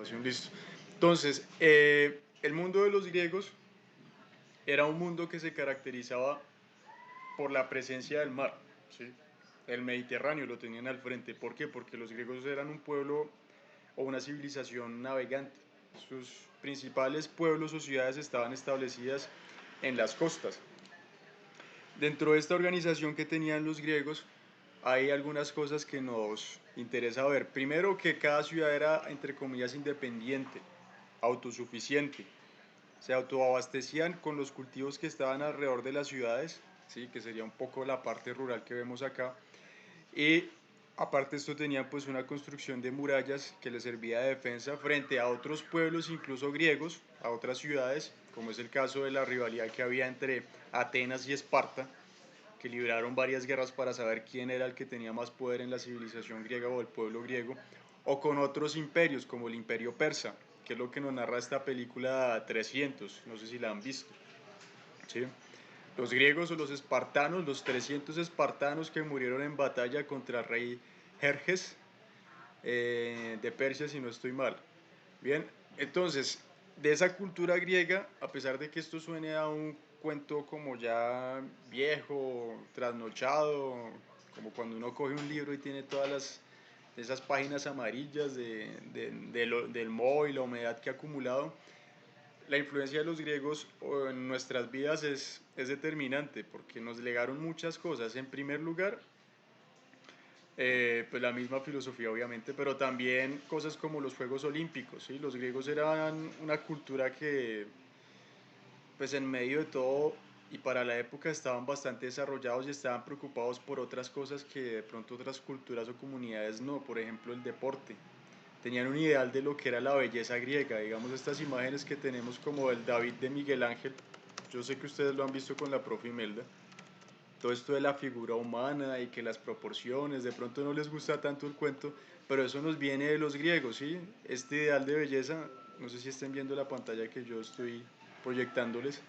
grabación, listo. Entonces, el mundo de los griegos era un mundo que se caracterizaba por la presencia del mar, ¿sí? El Mediterráneo lo tenían al frente. ¿Por qué? Porque los griegos eran un pueblo o una civilización navegante. Sus principales pueblos o ciudades estaban establecidas en las costas. Dentro de esta organización que tenían los griegos, hay algunas cosas que nos interesa ver. Primero, que cada ciudad era, entre comillas, independiente, autosuficiente. Se autoabastecían con los cultivos que estaban alrededor de las ciudades, ¿sí? Que sería un poco la parte rural que vemos acá. Y aparte esto tenía pues una construcción de murallas que les servía de defensa frente a otros pueblos, incluso griegos, a otras ciudades, como es el caso de la rivalidad que había entre Atenas y Esparta, que libraron varias guerras para saber quién era el que tenía más poder en la civilización griega o el pueblo griego, o con otros imperios como el imperio persa, que es lo que nos narra esta película 300, no sé si la han visto. ¿Sí? Los griegos o los espartanos, los 300 espartanos que murieron en batalla contra el rey Jerjes de Persia, si no estoy mal. Bien, entonces, de esa cultura griega, a pesar de que esto suene a un cuento como ya viejo, trasnochado, como cuando uno coge un libro y tiene todas esas páginas amarillas del moho y la humedad que ha acumulado, la influencia de los griegos en nuestras vidas es determinante porque nos legaron muchas cosas. En primer lugar, pues la misma filosofía obviamente, pero también cosas como los Juegos Olímpicos. ¿Sí? Los griegos eran una cultura que, pues en medio de todo y para la época estaban bastante desarrollados y estaban preocupados por otras cosas que de pronto otras culturas o comunidades no, por ejemplo el deporte. Tenían un ideal de lo que era la belleza griega, digamos estas imágenes que tenemos como el David de Miguel Ángel, yo sé que ustedes lo han visto con la profe Imelda, todo esto de la figura humana y que las proporciones, de pronto no les gusta tanto el cuento, pero eso nos viene de los griegos, ¿sí? Este ideal de belleza, no sé si estén viendo la pantalla que yo estoy proyectándoles,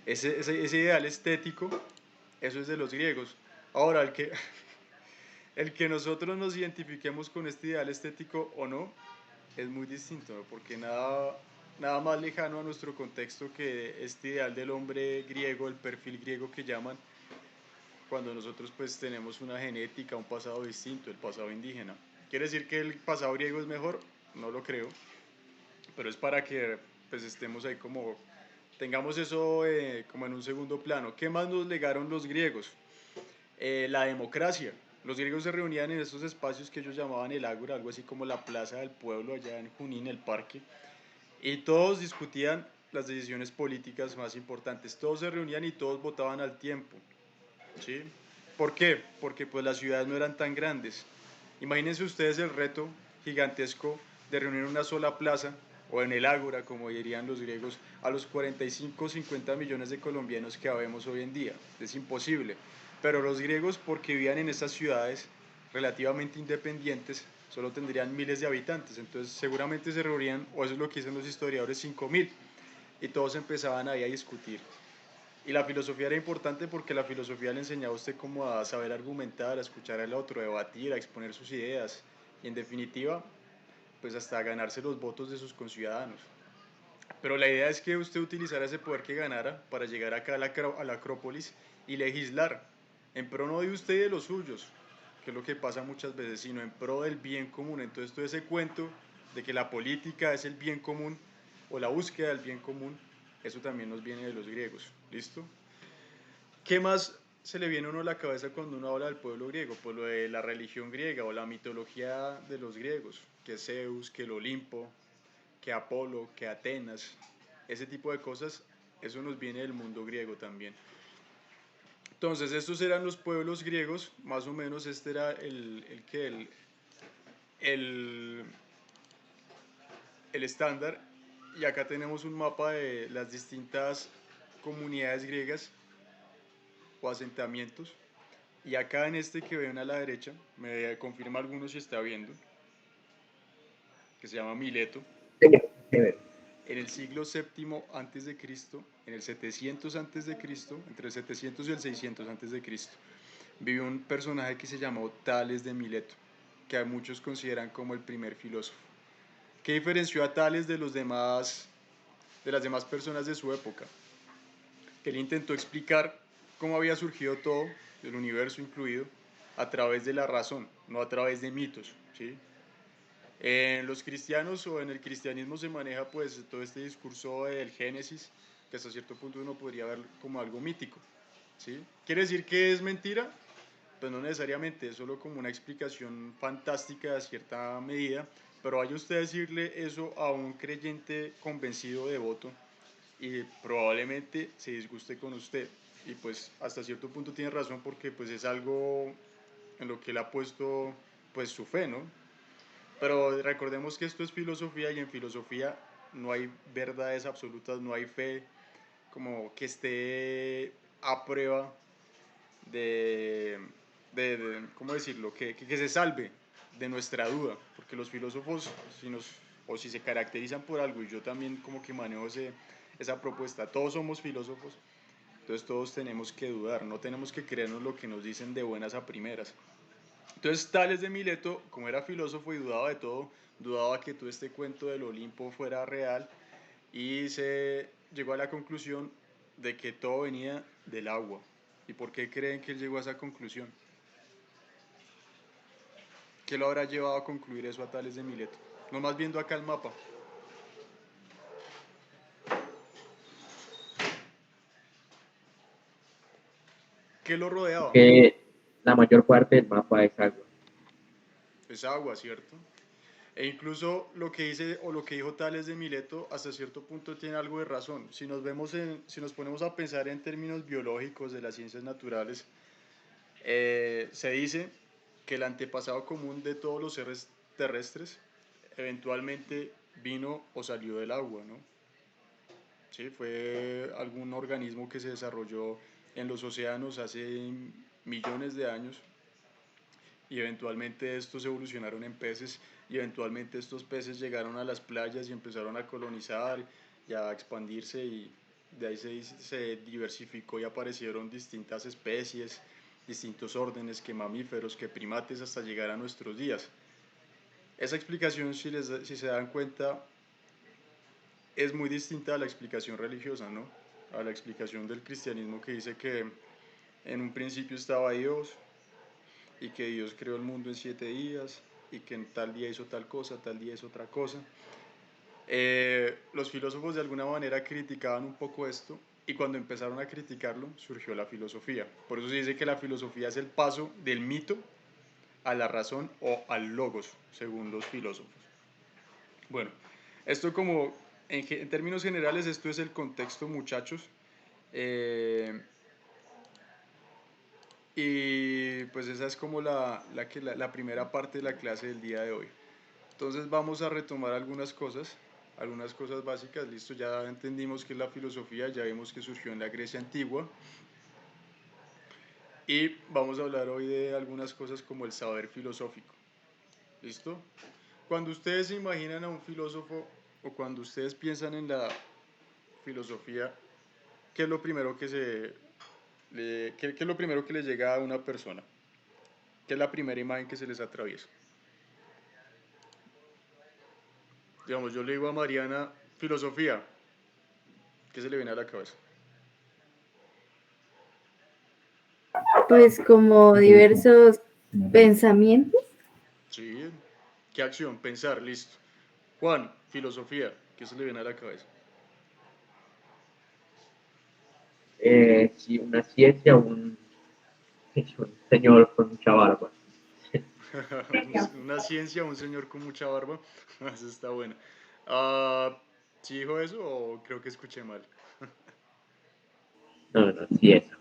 ese ideal estético, eso es de los griegos. Ahora, el que nosotros nos identifiquemos con este ideal estético o no, es muy distinto, ¿no? Porque nada más lejano a nuestro contexto que este ideal del hombre griego, el perfil griego que llaman, cuando nosotros pues tenemos una genética, un pasado distinto, el pasado indígena. ¿Quiere decir que el pasado griego es mejor? No lo creo, pero es para que pues estemos ahí como, tengamos eso como en un segundo plano. ¿Qué más nos legaron los griegos? La democracia. Los griegos se reunían en esos espacios que ellos llamaban el ágora, algo así como la plaza del pueblo allá en Junín, el parque, y todos discutían las decisiones políticas más importantes. Todos se reunían y todos votaban al tiempo. ¿Sí? ¿Por qué? Porque pues las ciudades no eran tan grandes. Imagínense ustedes el reto gigantesco de reunir en una sola plaza o en el ágora, como dirían los griegos, a los 45 o 50 millones de colombianos que habemos hoy en día. Es imposible. Pero los griegos, porque vivían en esas ciudades relativamente independientes, solo tendrían miles de habitantes. Entonces seguramente se reunían, o eso es lo que dicen los historiadores, 5.000. Y todos empezaban ahí a discutir. Y la filosofía era importante porque la filosofía le enseñaba a usted cómo a saber argumentar, a escuchar al otro, a debatir, a exponer sus ideas y en definitiva, pues hasta ganarse los votos de sus conciudadanos. Pero la idea es que usted utilizara ese poder que ganara para llegar acá a la Acrópolis y legislar en pro no de usted y de los suyos, que es lo que pasa muchas veces, sino en pro del bien común. Entonces todo ese cuento de que la política es el bien común o la búsqueda del bien común, eso también nos viene de los griegos. ¿Listo? ¿Qué más se le viene a uno a la cabeza cuando uno habla del pueblo griego? Pues lo de la religión griega o la mitología de los griegos, que Zeus, que el Olimpo, que Apolo, que Atenas, ese tipo de cosas, eso nos viene del mundo griego también. Entonces, estos eran los pueblos griegos, más o menos este era el, el estándar, y acá tenemos un mapa de las distintas comunidades griegas o asentamientos. Y acá en este que ven a la derecha, me confirma algunos si está viendo, que se llama Mileto. En el siglo séptimo antes de Cristo, en el 700 antes de Cristo, entre el 700 y el 600 antes de Cristo, vivió un personaje que se llamó Tales de Mileto, que a muchos consideran como el primer filósofo. ¿Qué diferenció a Tales de de las demás personas de su época? Que él intentó explicar cómo había surgido todo, el universo incluido, a través de la razón, no a través de mitos, ¿sí? En los cristianos o en el cristianismo se maneja pues todo este discurso del Génesis, que hasta cierto punto uno podría ver como algo mítico, ¿sí? ¿Quiere decir que es mentira? Pues no necesariamente, es solo como una explicación fantástica a cierta medida, pero vaya usted a decirle eso a un creyente convencido, devoto, y probablemente se disguste con usted. Y pues hasta cierto punto tiene razón porque pues es algo en lo que él ha puesto pues su fe, ¿no? Pero recordemos que esto es filosofía y en filosofía no hay verdades absolutas, no hay fe como que esté a prueba de, ¿cómo decirlo? Que se salve de nuestra duda, porque los filósofos, o si se caracterizan por algo, y yo también como que manejo esa propuesta, todos somos filósofos, entonces todos tenemos que dudar, no tenemos que creernos lo que nos dicen de buenas a primeras. Entonces Tales de Mileto, como era filósofo y dudaba de todo, dudaba que todo este cuento del Olimpo fuera real y se llegó a la conclusión de que todo venía del agua. ¿Y por qué creen que él llegó a esa conclusión? ¿Qué lo habrá llevado a concluir eso a Tales de Mileto? Nomás viendo acá el mapa. ¿Qué lo rodeaba? Que la mayor parte del mapa es agua. Es agua, ¿cierto? E incluso lo que dice o lo que dijo Tales de Mileto hasta cierto punto tiene algo de razón. Si nos ponemos a pensar en términos biológicos de las ciencias naturales, se dice que el antepasado común de todos los seres terrestres eventualmente vino o salió del agua, ¿no? Sí, fue algún organismo que se desarrolló en los océanos hace millones de años y eventualmente estos evolucionaron en peces y eventualmente estos peces llegaron a las playas y empezaron a colonizar y a expandirse y de ahí se diversificó y aparecieron distintas especies, distintos órdenes, que mamíferos, que primates hasta llegar a nuestros días. Esa explicación, si se dan cuenta, es muy distinta a la explicación religiosa, ¿no? A la explicación del cristianismo que dice que en un principio estaba Dios, y que Dios creó el mundo en 7 días y que en tal día hizo tal cosa, tal día hizo otra cosa. Los filósofos de alguna manera criticaban un poco esto y cuando empezaron a criticarlo surgió la filosofía. Por eso se dice que la filosofía es el paso del mito a la razón o al logos, según los filósofos. Bueno, esto como en términos generales, esto es el contexto, muchachos. Eh, y pues esa es como la primera parte de la clase del día de hoy. Entonces vamos a retomar algunas cosas básicas. Listo, ya entendimos qué es la filosofía, ya vimos que surgió en la Grecia antigua. Y vamos a hablar hoy de algunas cosas como el saber filosófico. ¿Listo? Cuando ustedes se imaginan a un filósofo o cuando ustedes piensan en la filosofía, ¿qué es lo primero qué es lo primero que les llega a una persona? ¿Qué es la primera imagen que se les atraviesa? Digamos, yo le digo a Mariana, filosofía, ¿qué se le viene a la cabeza? Pues como diversos pensamientos. Sí, ¿qué acción? Pensar, listo. Juan, filosofía, ¿qué se le viene a la cabeza? Sí, una ciencia, un señor con mucha barba. Una ciencia, un señor con mucha barba, eso está bueno. Ah, ¿sí dijo eso o creo que escuché mal? No, no, sí, eso.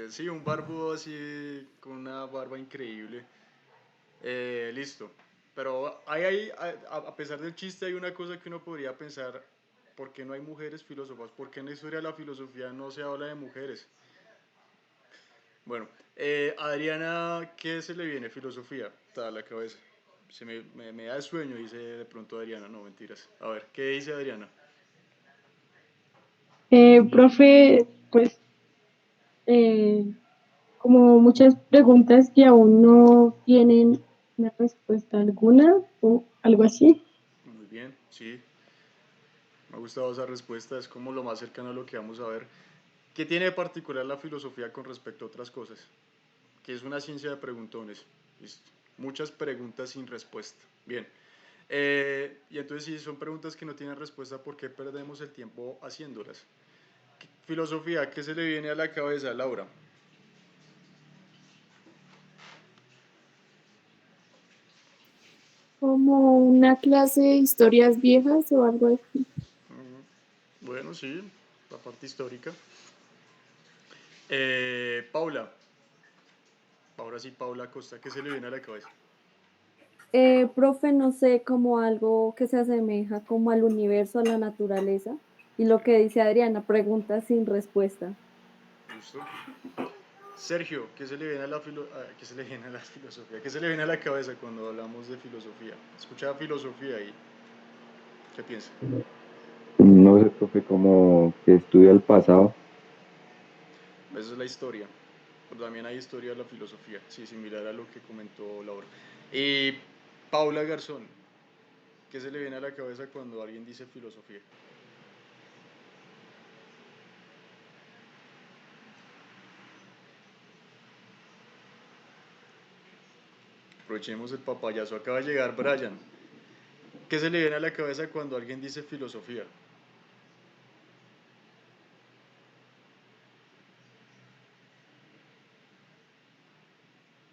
Sí, un barbudo así, con una barba increíble. Listo. Pero a pesar del chiste, hay una cosa que uno podría pensar, ¿por qué no hay mujeres filósofas? ¿Por qué en la historia de la filosofía no se habla de mujeres? Bueno, Adriana, ¿qué se le viene? Filosofía, está a la cabeza. Me da sueño, dice de pronto Adriana, no, mentiras. A ver, ¿qué dice Adriana? Profe, pues como muchas preguntas que aún no tienen una respuesta alguna o algo así. Muy Sí, me ha gustado esa respuesta, es como lo más cercano a lo que vamos a ver. ¿Qué tiene de particular la filosofía con respecto a otras cosas? Que es una ciencia de preguntones. Listo. Muchas preguntas sin respuesta. Bien. Y entonces si son preguntas que no tienen respuesta, ¿por qué perdemos el tiempo haciéndolas? Filosofía, ¿qué se le viene a la cabeza, Laura? Como una clase de historias viejas o algo así. Bueno, sí, la parte histórica. Paula, ahora sí, Paula Costa, ¿qué se le viene a la cabeza? Profe, no sé, como algo que se asemeja como al universo, a la naturaleza. Y lo que dice Adriana, preguntas sin respuesta. ¿Listo? Sergio, ¿qué se le viene a qué se le viene a la filosofía? ¿Qué se le viene a la cabeza cuando hablamos de filosofía? Escucha filosofía y ¿qué piensa? No sé, profe, como que estudia el pasado. Esa es la historia, pero también hay historia de la filosofía, sí, similar a lo que comentó Laura. Y Paula Garzón, ¿qué se le viene a la cabeza cuando alguien dice filosofía? Aprovechemos el papayazo, acaba de llegar Brian. ¿Qué se le viene a la cabeza cuando alguien dice filosofía?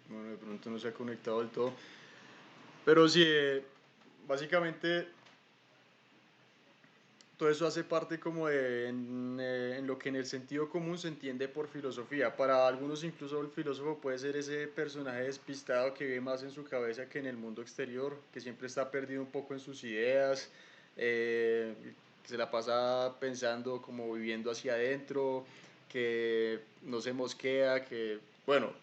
Bueno, de pronto no se ha conectado del todo. Pero sí, básicamente todo eso hace parte como en lo que en el sentido común se entiende por filosofía. Para algunos incluso el filósofo puede ser ese personaje despistado que vive más en su cabeza que en el mundo exterior, que siempre está perdido un poco en sus ideas, que se la pasa pensando como viviendo hacia adentro, que no se mosquea, que bueno,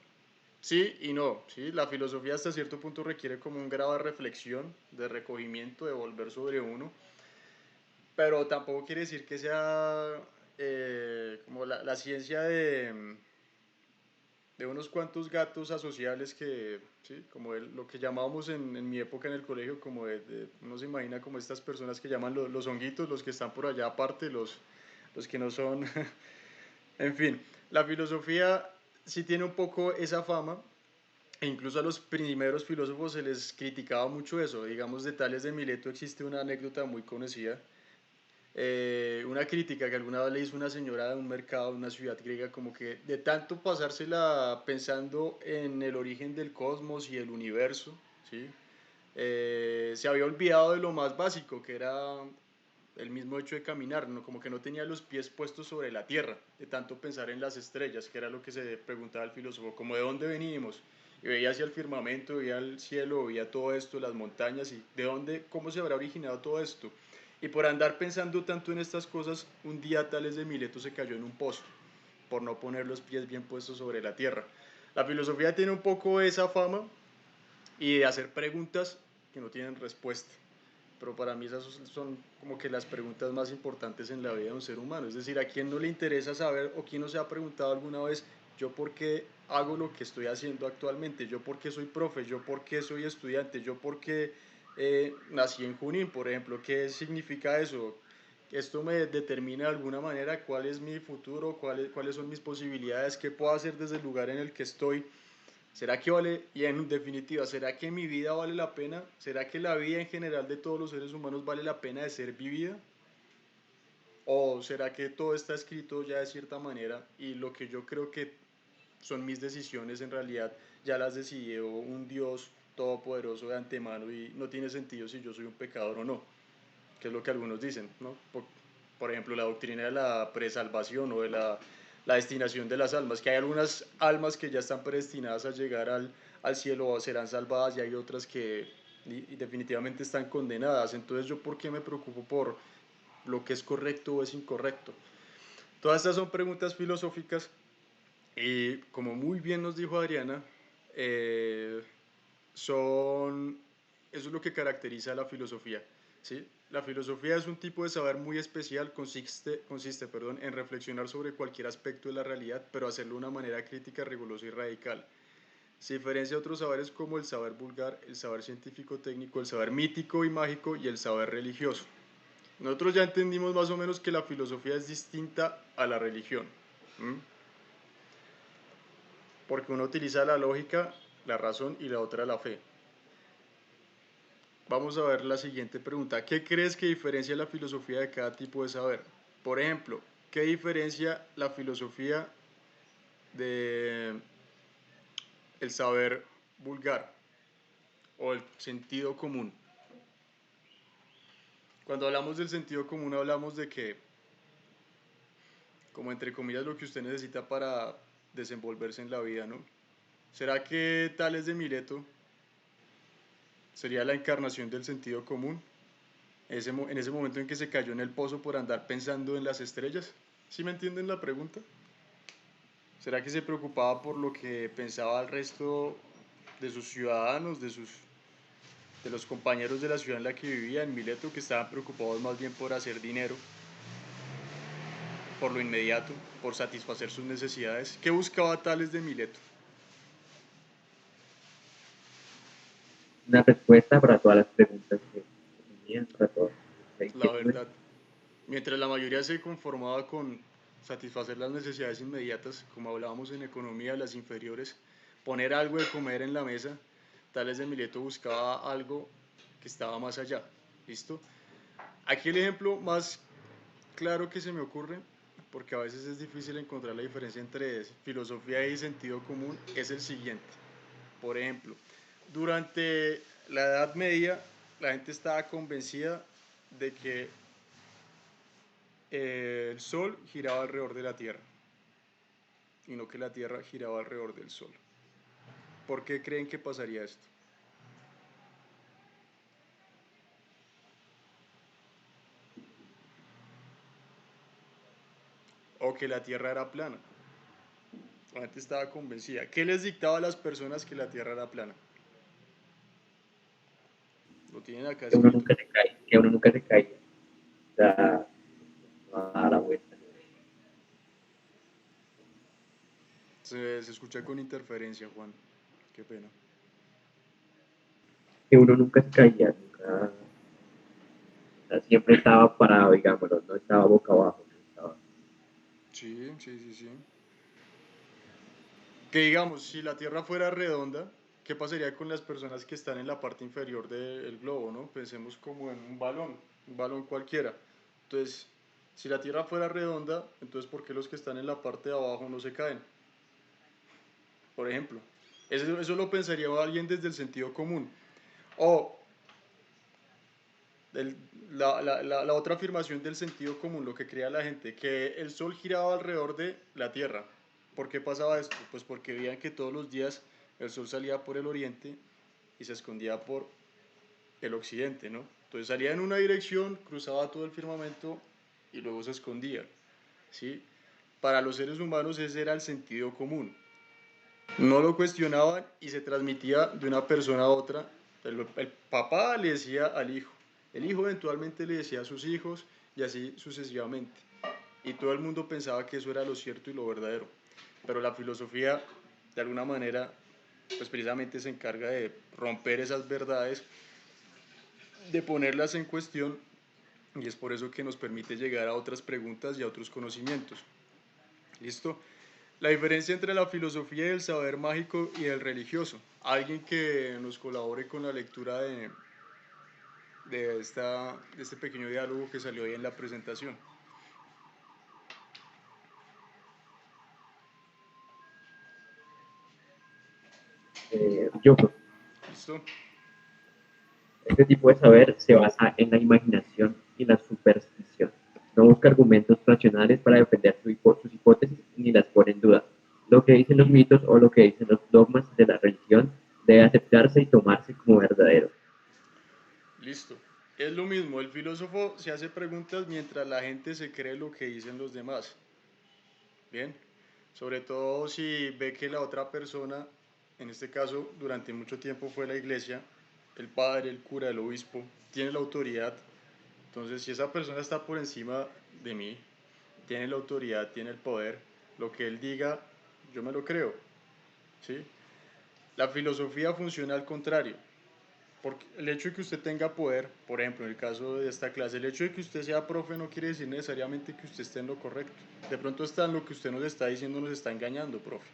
sí y no, ¿sí? La filosofía hasta cierto punto requiere como un grado de reflexión, de recogimiento, de volver sobre uno, pero tampoco quiere decir que sea como la ciencia de unos cuantos gatos asociables que, ¿sí? Como lo que llamábamos en mi época en el colegio, como uno se imagina como estas personas que llaman los honguitos, los que están por allá aparte, los que no son, en fin, la filosofía sí tiene un poco esa fama. E incluso a los primeros filósofos se les criticaba mucho eso. Digamos, de Tales de Mileto existe una anécdota muy conocida, una crítica que alguna vez le hizo una señora de un mercado de una ciudad griega, como que de tanto pasársela pensando en el origen del cosmos y el universo, ¿sí? Se había olvidado de lo más básico, que era el mismo hecho de caminar, ¿no? Como que no tenía los pies puestos sobre la tierra, de tanto pensar en las estrellas, que era lo que se preguntaba el filósofo, como de dónde venimos, y veía hacia el firmamento, veía el cielo, veía todo esto, las montañas, y de dónde, cómo se habrá originado todo esto. Y por andar pensando tanto en estas cosas, un día Tales de Mileto se cayó en un pozo, por no poner los pies bien puestos sobre la tierra. La filosofía tiene un poco esa fama y de hacer preguntas que no tienen respuesta. Pero para mí esas son como que las preguntas más importantes en la vida de un ser humano. Es decir, ¿a quién no le interesa saber o quién no se ha preguntado alguna vez yo por qué hago lo que estoy haciendo actualmente? ¿Yo por qué soy profe? ¿Yo por qué soy estudiante? ¿Yo por qué nací en Junín, por ejemplo? ¿Qué significa eso? Esto me determina de alguna manera cuál es mi futuro, cuáles son mis posibilidades, qué puedo hacer desde el lugar en el que estoy. ¿Será que vale, y en definitiva, será que mi vida vale la pena? ¿Será que la vida en general de todos los seres humanos vale la pena de ser vivida? ¿O será que todo está escrito ya de cierta manera y lo que yo creo que son mis decisiones en realidad ya las decidió un Dios todopoderoso de antemano y no tiene sentido si yo soy un pecador o no? Que es lo que algunos dicen, ¿no? Por ejemplo, la doctrina de la presalvación o de la destinación de las almas, que hay algunas almas que ya están predestinadas a llegar al cielo o serán salvadas y hay otras que y definitivamente están condenadas. Entonces, ¿yo por qué me preocupo por lo que es correcto o es incorrecto? Todas estas son preguntas filosóficas y como muy bien nos dijo Adriana, eh, son, eso es lo que caracteriza a la filosofía, ¿sí? La filosofía es un tipo de saber muy especial, consiste en reflexionar sobre cualquier aspecto de la realidad, pero hacerlo de una manera crítica, rigurosa y radical. Se diferencia de otros saberes como el saber vulgar, el saber científico técnico, el saber mítico y mágico y el saber religioso. Nosotros ya entendimos más o menos que la filosofía es distinta a la religión. ¿M? Porque uno utiliza la lógica, la razón y la otra la fe. Vamos a ver la siguiente pregunta. ¿Qué crees que diferencia la filosofía de cada tipo de saber? Por ejemplo, ¿qué diferencia la filosofía de el saber vulgar o el sentido común? Cuando hablamos del sentido común hablamos de que, como entre comillas, lo que usted necesita para desenvolverse en la vida, ¿no? ¿Será que Tales de Mileto sería la encarnación del sentido común? En ese momento en que se cayó en el pozo por andar pensando en las estrellas. ¿Sí me entienden la pregunta? ¿Será que se preocupaba por lo que pensaba el resto de sus ciudadanos, de los compañeros de la ciudad en la que vivía, en Mileto, que estaban preocupados más bien por hacer dinero, por lo inmediato, por satisfacer sus necesidades? ¿Qué buscaba Tales de Mileto? Una respuesta para todas las preguntas que tenían, para todas las La inquietudes. verdad. Mientras la mayoría se conformaba con satisfacer las necesidades inmediatas, como hablábamos en economía, las inferiores, poner algo de comer en la mesa, Tales de Mileto buscaba algo que estaba más allá. ¿Listo? Aquí el ejemplo más claro que se me ocurre, porque a veces es difícil encontrar la diferencia entre filosofía y sentido común, es el siguiente. Por ejemplo, durante la Edad Media, la gente estaba convencida de que el Sol giraba alrededor de la Tierra y no que la Tierra giraba alrededor del Sol. ¿Por qué creen que pasaría esto? O que la Tierra era plana. La gente estaba convencida. ¿Qué les dictaba a las personas que la Tierra era plana? Lo tienen acá Que uno escrito. nunca se cae, que uno nunca se caía. O sea, no da la vuelta. Se escucha con interferencia, Juan. Qué pena. Que uno nunca se caía, nunca, o sea, siempre estaba parado, digamos, no estaba boca abajo, no estaba. Sí, sí, sí, sí. Que digamos, si la Tierra fuera redonda, ¿qué pasaría con las personas que están en la parte inferior del globo, no? Pensemos como en un balón cualquiera. Entonces, si la Tierra fuera redonda, entonces ¿por qué los que están en la parte de abajo no se caen? Por ejemplo, eso lo pensaría alguien desde el sentido común. O el- la otra afirmación del sentido común, lo que crea la gente, que el Sol giraba alrededor de la Tierra. ¿Por qué pasaba esto? Pues porque veían que todos los días el Sol salía por el oriente y se escondía por el occidente, ¿no? Entonces salía en una dirección, cruzaba todo el firmamento y luego se escondía, ¿sí? Para los seres humanos ese era el sentido común. No lo cuestionaban y se transmitía de una persona a otra. El papá le decía al hijo, el hijo eventualmente le decía a sus hijos y así sucesivamente. Y todo el mundo pensaba que eso era lo cierto y lo verdadero. Pero la filosofía, de alguna manera, pues precisamente se encarga de romper esas verdades, de ponerlas en cuestión, y es por eso que nos permite llegar a otras preguntas y a otros conocimientos. ¿Listo? La diferencia entre la filosofía y el saber mágico y el religioso. Alguien que nos colabore con la lectura de este pequeño diálogo que salió ahí en la presentación. Yo, ¿Listo? este tipo de saber se basa en la imaginación y la superstición. No busca argumentos racionales para defender sus hipótesis ni las pone en duda. Lo que dicen los mitos o lo que dicen los dogmas de la religión debe aceptarse y tomarse como verdadero. Listo. Es lo mismo, el filósofo se hace preguntas mientras la gente se cree lo que dicen los demás. Bien, sobre todo si ve que la otra persona, en este caso durante mucho tiempo fue la iglesia, el padre, el cura, el obispo, tiene la autoridad. Entonces, si esa persona está por encima de mí, tiene la autoridad, tiene el poder, lo que él diga, yo me lo creo, ¿sí? La filosofía funciona al contrario. Porque el hecho de que usted tenga poder, por ejemplo, en el caso de esta clase, el hecho de que usted sea profe no quiere decir necesariamente que usted esté en lo correcto. De pronto está en lo que usted nos está diciendo, nos está engañando, profe.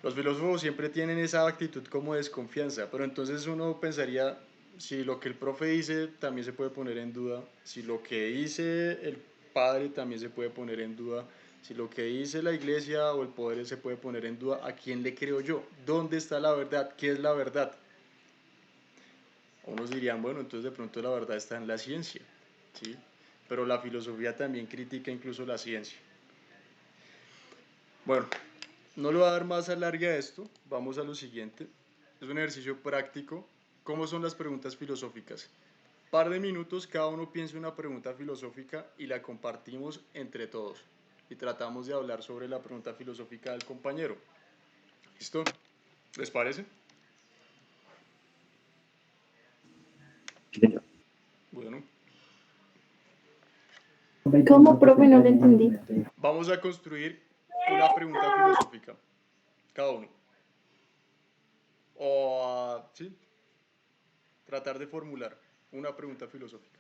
Los filósofos siempre tienen esa actitud como de desconfianza, pero entonces uno pensaría, si lo que el profe dice también se puede poner en duda, si lo que dice el padre también se puede poner en duda, si lo que dice la iglesia o el poder se puede poner en duda, ¿a quién le creo yo? ¿Dónde está la verdad? ¿Qué es la verdad? Unos dirían, bueno, entonces de pronto la verdad está en la ciencia, ¿sí? Pero la filosofía también critica incluso la ciencia. Bueno, no le voy a dar más alargue a esto, vamos a lo siguiente. Es un ejercicio práctico. ¿Cómo son las preguntas filosóficas? Par de minutos, cada uno piensa una pregunta filosófica y la compartimos entre todos. Y tratamos de hablar sobre la pregunta filosófica del compañero. ¿Listo? ¿Les parece? Sí, señor. Bueno, ¿Cómo, profe? No lo entendí. vamos a construir una pregunta filosófica, cada uno. O, sí, tratar de formular una pregunta filosófica.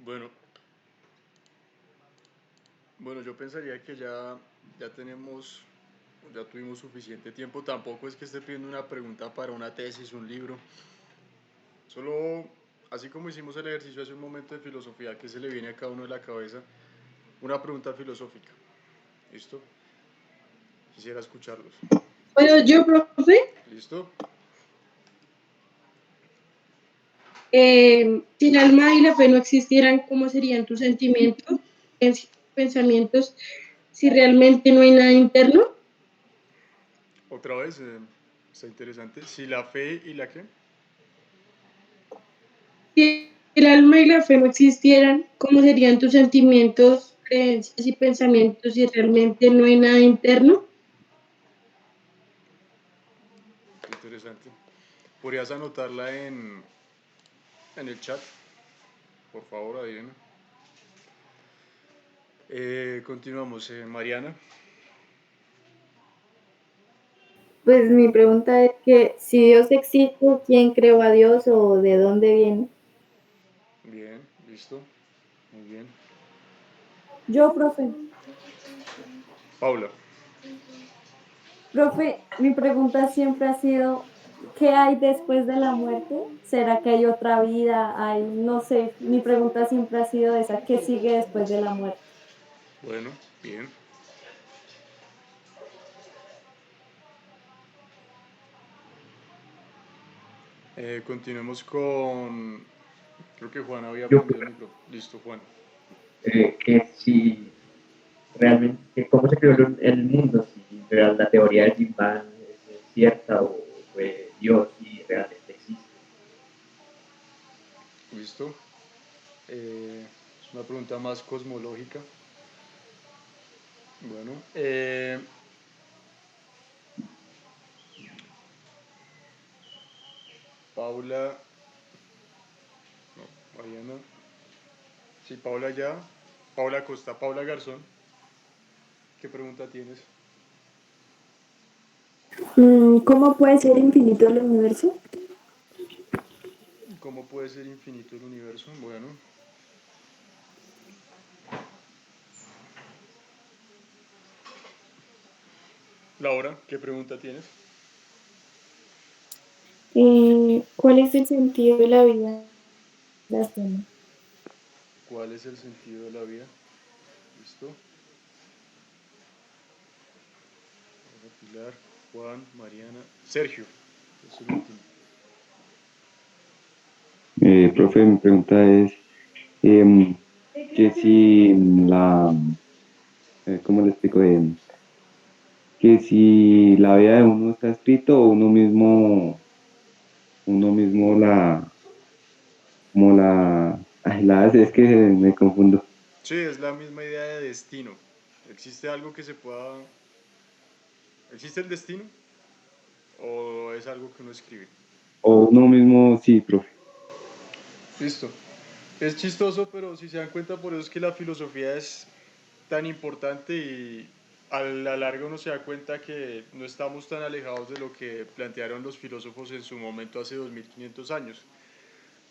Bueno, bueno, yo pensaría que ya tenemos, ya tuvimos suficiente tiempo. Tampoco es que esté pidiendo una pregunta para una tesis, un libro. Solo, así como hicimos el ejercicio hace un momento de filosofía, que se le viene a cada uno de la cabeza, una pregunta filosófica. ¿Listo? Quisiera escucharlos. ¿Puedo yo, profe? ¿Listo? Si el alma y la fe no existieran, ¿cómo serían tus sentimientos, pensamientos, si realmente no hay nada interno? Otra vez, está interesante. Si la fe y la qué. Si el alma y la fe no existieran, ¿cómo serían tus sentimientos, creencias y pensamientos si realmente no hay nada interno? Interesante. ¿Podrías anotarla en el chat? Por favor, Adriana. Continuamos. Mariana. Pues mi pregunta es que si Dios existe, ¿quién creó a Dios o de dónde viene? Bien, listo. Muy bien. Yo, profe. Paula. Profe, mi pregunta siempre ha sido, ¿qué hay después de la muerte? ¿Será que hay otra vida? Hay, no sé, mi pregunta siempre ha sido esa, ¿qué sigue después de la muerte? Bueno, bien. Continuemos con... Creo que Juan había Yo prendido el micrófono. Listo, Juan. que si realmente, que cómo se creó el mundo, si la teoría del Big Bang es cierta o fue Dios y realmente existe. Listo. Es una pregunta más cosmológica. Bueno, Paula, no, Mariana, sí, Paula ya, Paula Costa, Paula Garzón, ¿qué pregunta tienes? ¿Cómo puede ser infinito el universo? ¿Cómo puede ser infinito el universo? Bueno, Laura, ¿qué pregunta tienes? ¿Cuál es el sentido de la vida? Gastón? ¿Cuál es el sentido de la vida? ¿Listo? Pilar, Juan, Mariana, Sergio, es el último. Profe, mi pregunta es que si ¿cómo le explico? Que si la vida de uno está escrito o uno mismo ay, la hace, es que me confundo. Sí, es la misma idea de destino. ¿Existe algo que se pueda... ¿Existe el destino? ¿O es algo que uno escribe? O uno mismo, sí, profe. Listo. Es chistoso, pero si se dan cuenta, por eso es que la filosofía es tan importante y a la larga uno se da cuenta que no estamos tan alejados de lo que plantearon los filósofos en su momento hace 2500 años.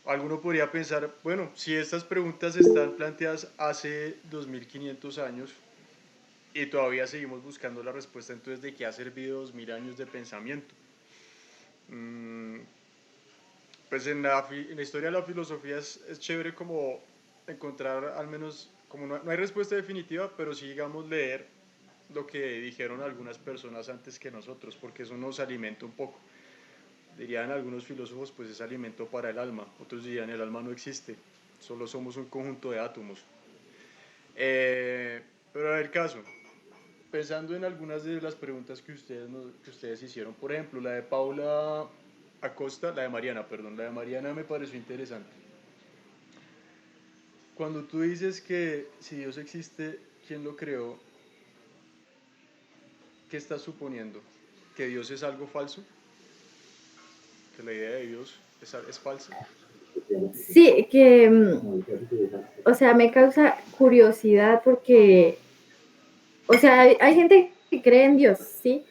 Alguno podría pensar, bueno, si estas preguntas están planteadas hace 2500 años y todavía seguimos buscando la respuesta, entonces ¿de qué ha servido 2000 años de pensamiento? Pues en la historia de la filosofía es chévere como encontrar al menos, como no hay respuesta definitiva, pero sí digamos leer lo que dijeron algunas personas antes que nosotros, porque eso nos alimenta un poco. Dirían algunos filósofos, pues es alimento para el alma, otros dirían el alma no existe, solo somos un conjunto de átomos. Pero a ver, caso, pensando en algunas de las preguntas que ustedes hicieron, por ejemplo, la de Paula Acosta, la de Mariana, perdón, la de Mariana me pareció interesante. Cuando tú dices que si Dios existe, ¿quién lo creó? ¿Qué estás suponiendo? ¿Que Dios es algo falso? ¿Que la idea de Dios es falsa? Sí, que, o sea, me causa curiosidad porque, o sea, hay gente que cree en Dios, ¿sí?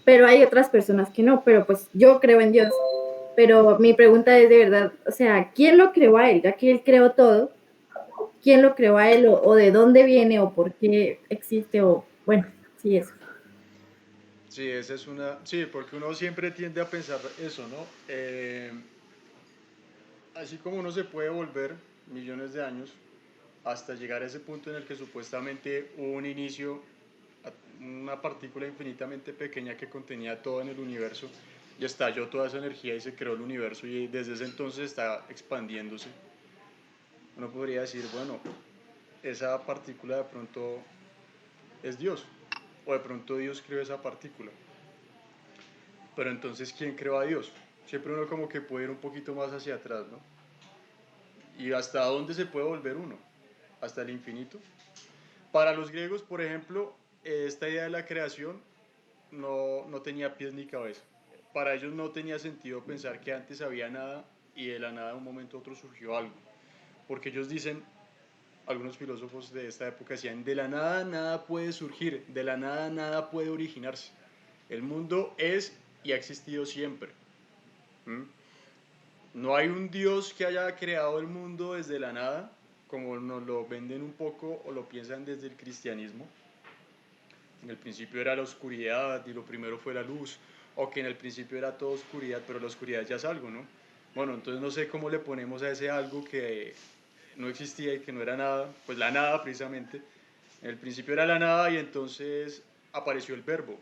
Pero hay otras personas que no, pero pues yo creo en Dios. Pero mi pregunta es de verdad, o sea, ¿quién lo creó a él? Ya que él creó todo, quién lo creó a él o de dónde viene o por qué existe o bueno, sí, eso. Sí, esa es una... Sí, porque uno siempre tiende a pensar eso, ¿no? Así como uno se puede volver millones de años hasta llegar a ese punto en el que supuestamente hubo un inicio, una partícula infinitamente pequeña que contenía todo en el universo y estalló toda esa energía y se creó el universo y desde ese entonces está expandiéndose. Uno podría decir, bueno, esa partícula de pronto es Dios, o de pronto Dios creó esa partícula. Pero entonces, ¿quién creó a Dios? Siempre uno como que puede ir un poquito más hacia atrás, ¿no? ¿Y hasta dónde se puede volver uno? ¿Hasta el infinito? Para los griegos, por ejemplo, esta idea de la creación no tenía pies ni cabeza. Para ellos no tenía sentido pensar que antes había nada y de la nada de un momento a otro surgió algo. Porque ellos dicen, algunos filósofos de esta época decían, de la nada nada puede surgir, de la nada nada puede originarse. El mundo es y ha existido siempre. ¿Mm? No hay un Dios que haya creado el mundo desde la nada, como nos lo venden un poco o lo piensan desde el cristianismo. En el principio era la oscuridad y lo primero fue la luz, o que en el principio era toda oscuridad, pero la oscuridad ya es algo, ¿no? Bueno, entonces no sé cómo le ponemos a ese algo que no existía y que no era nada, pues la nada precisamente. En el principio era la nada y entonces apareció el verbo,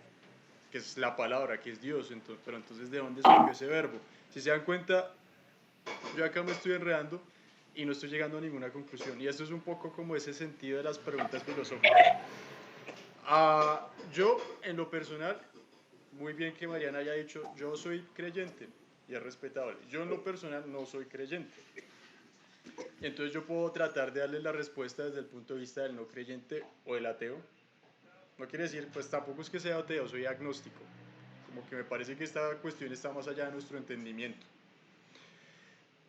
que es la palabra, que es Dios. Entonces, pero entonces, ¿de dónde surgió ese verbo? Si se dan cuenta, yo acá me estoy enredando y no estoy llegando a ninguna conclusión. Y esto es un poco como ese sentido de las preguntas filosóficas. Yo, en lo personal, muy bien que Mariana haya dicho, yo soy creyente y es respetable. Yo en lo personal no soy creyente. Entonces yo puedo tratar de darle la respuesta desde el punto de vista del no creyente o del ateo. No quiere decir, pues tampoco es que sea ateo, soy agnóstico. Como que me parece que esta cuestión está más allá de nuestro entendimiento.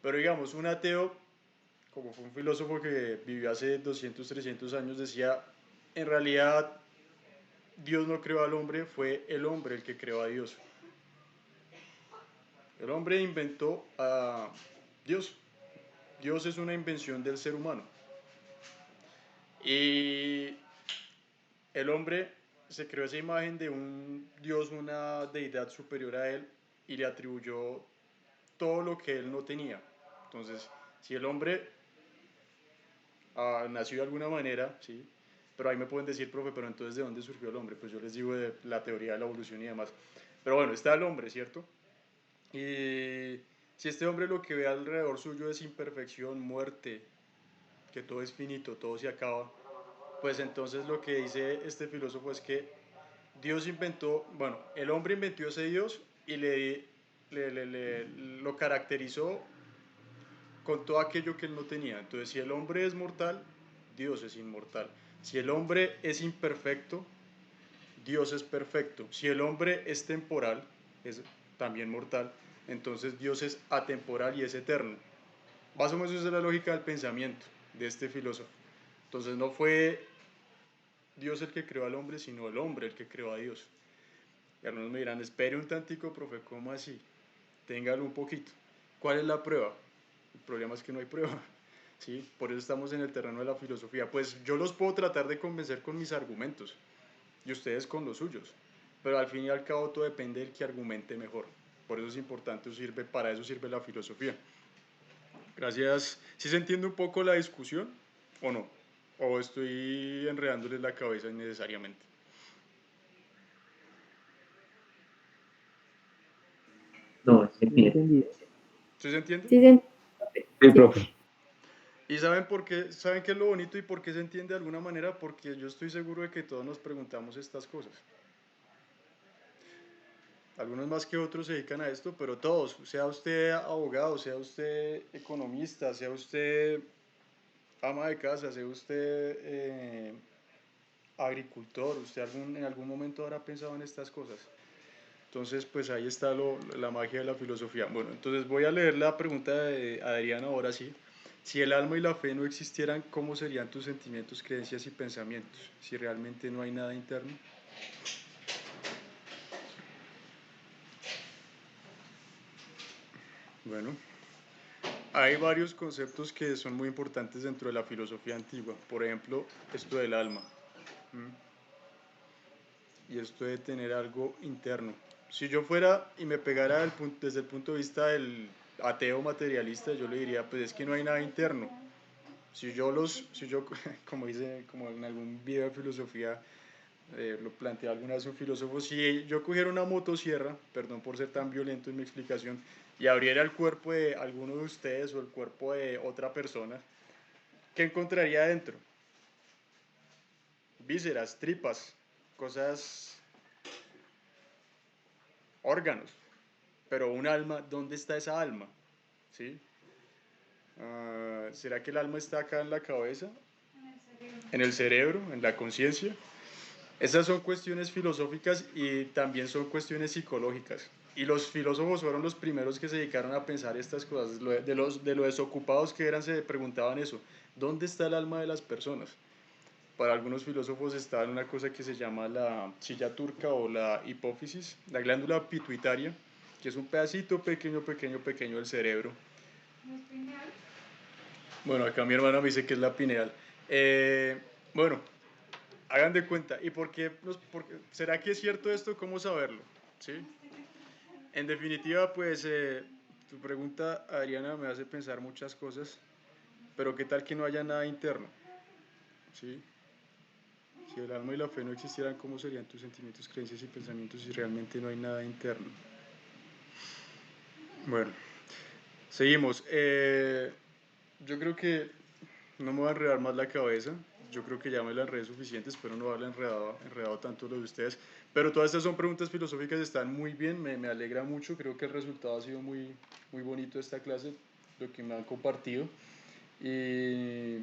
Pero digamos, un ateo, como fue un filósofo que vivió hace 200, 300 años, decía, en realidad Dios no creó al hombre, fue el hombre el que creó a Dios. El hombre inventó a Dios. Dios es una invención del ser humano. Y el hombre se creó esa imagen de un Dios, una deidad superior a él, y le atribuyó todo lo que él no tenía. Entonces, si el hombre nació de alguna manera, ¿sí? Pero ahí me pueden decir, profe, pero entonces ¿de dónde surgió el hombre? Pues yo les digo de la teoría de la evolución y demás. Pero bueno, está el hombre, ¿cierto? Y si este hombre lo que ve alrededor suyo es imperfección, muerte, que todo es finito, todo se acaba, pues entonces lo que dice este filósofo es que Dios inventó, bueno, el hombre inventó ese Dios y lo caracterizó con todo aquello que él no tenía. Entonces, si el hombre es mortal, Dios es inmortal. Si el hombre es imperfecto, Dios es perfecto. Si el hombre es temporal, es también mortal, entonces Dios es atemporal y es eterno. Más o menos esa es la lógica del pensamiento de este filósofo. Entonces no fue Dios el que creó al hombre, sino el hombre el que creó a Dios. Y algunos me dirán, espere un tantico, profe, ¿cómo así? Téngalo un poquito. ¿Cuál es la prueba? El problema es que no hay prueba. ¿Sí? Por eso estamos en el terreno de la filosofía. Pues yo los puedo tratar de convencer con mis argumentos y ustedes con los suyos. Pero al fin y al cabo todo depende del que argumente mejor. Por eso es importante, para eso sirve la filosofía. Gracias. ¿Sí se entiende un poco la discusión o no? ¿O estoy enredándoles la cabeza innecesariamente? No, se entiende. ¿Sí se entiende? Sí, Sí, sí. profe. ¿Y saben por qué? ¿Saben qué es lo bonito y por qué se entiende de alguna manera? Porque yo estoy seguro de que todos nos preguntamos estas cosas. Algunos más que otros se dedican a esto, pero todos, sea usted abogado, sea usted economista, sea usted ama de casa, sea usted agricultor, usted en algún momento habrá pensado en estas cosas. Entonces, pues ahí está la magia de la filosofía. Bueno, entonces voy a leer la pregunta de Adriana ahora sí. Si el alma y la fe no existieran, ¿cómo serían tus sentimientos, creencias y pensamientos? Si realmente no hay nada interno. Bueno, Hay varios conceptos que son muy importantes dentro de la filosofía antigua. Por ejemplo, esto del alma. Y esto de tener algo interno. Si yo fuera y me pegara desde el punto de vista del ateo materialista, yo le diría, pues es que no hay nada interno. Si yo, como dice, como en algún video de filosofía, lo planteó alguna vez un filósofo, si yo cogiera una motosierra, perdón por ser tan violento en mi explicación, y abriera el cuerpo de alguno de ustedes o el cuerpo de otra persona, ¿qué encontraría adentro? Vísceras, tripas, cosas, órganos, pero un alma, ¿dónde está esa alma? ¿Sí? ¿Será que el alma está acá en la cabeza? En el cerebro, en la conciencia. Esas son cuestiones filosóficas y también son cuestiones psicológicas. Y los filósofos fueron los primeros que se dedicaron a pensar estas cosas. De lo desocupados que eran, se preguntaban eso. ¿Dónde está el alma de las personas? Para algunos filósofos está en una cosa que se llama la silla turca o la hipófisis, la glándula pituitaria, que es un pedacito pequeño del cerebro. ¿No es pineal? Bueno, acá mi hermana me dice que es la pineal. Bueno, hagan de cuenta. ¿Y por qué? ¿Será que es cierto esto? ¿Cómo saberlo? ¿Sí? En definitiva, pues, tu pregunta, Adriana, me hace pensar muchas cosas, pero ¿qué tal que no haya nada interno? ¿Sí? Si el alma y la fe no existieran, ¿cómo serían tus sentimientos, creencias y pensamientos si realmente no hay nada interno? Bueno, seguimos. Yo creo que no me voy a enredar más la cabeza. Yo creo que ya me la enredé suficiente, espero no haberla enredado tanto lo de ustedes. Pero todas estas son preguntas filosóficas, están muy bien, me alegra mucho. Creo que el resultado ha sido muy, muy bonito de esta clase, lo que me han compartido. Y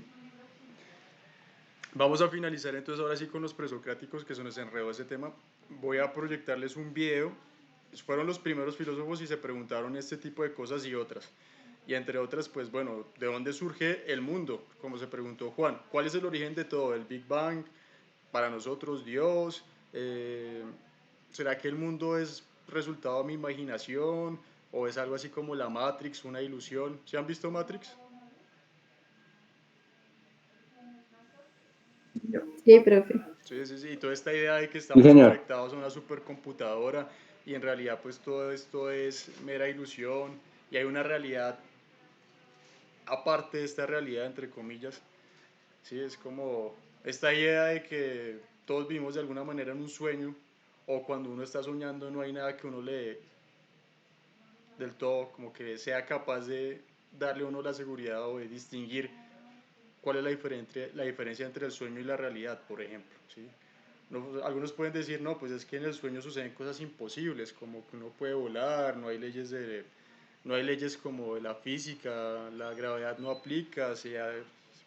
vamos a finalizar entonces ahora sí con los presocráticos, que se nos enredó ese tema. Voy a proyectarles un video. Fueron los primeros filósofos y se preguntaron este tipo de cosas y otras. Y entre otras, pues bueno, ¿de dónde surge el mundo? Como se preguntó Juan, ¿cuál es el origen de todo? ¿El Big Bang? ¿Para nosotros Dios? ¿Será que el mundo es resultado de mi imaginación? ¿O es algo así como la Matrix, una ilusión? ¿Sí han visto Matrix? Sí, profe. Sí. Y toda esta idea de que estamos conectados a una supercomputadora y en realidad pues todo esto es mera ilusión y hay una realidad aparte de esta realidad, entre comillas. Sí, es como esta idea de que todos vivimos de alguna manera en un sueño, o cuando uno está soñando no hay nada que uno le dé del todo, como que sea capaz de darle a uno la seguridad o de distinguir cuál es la diferencia entre el sueño y la realidad, por ejemplo. ¿Sí? Algunos pueden decir, no, pues es que en el sueño suceden cosas imposibles, como que uno puede volar, no hay leyes como de la física, la gravedad no aplica, se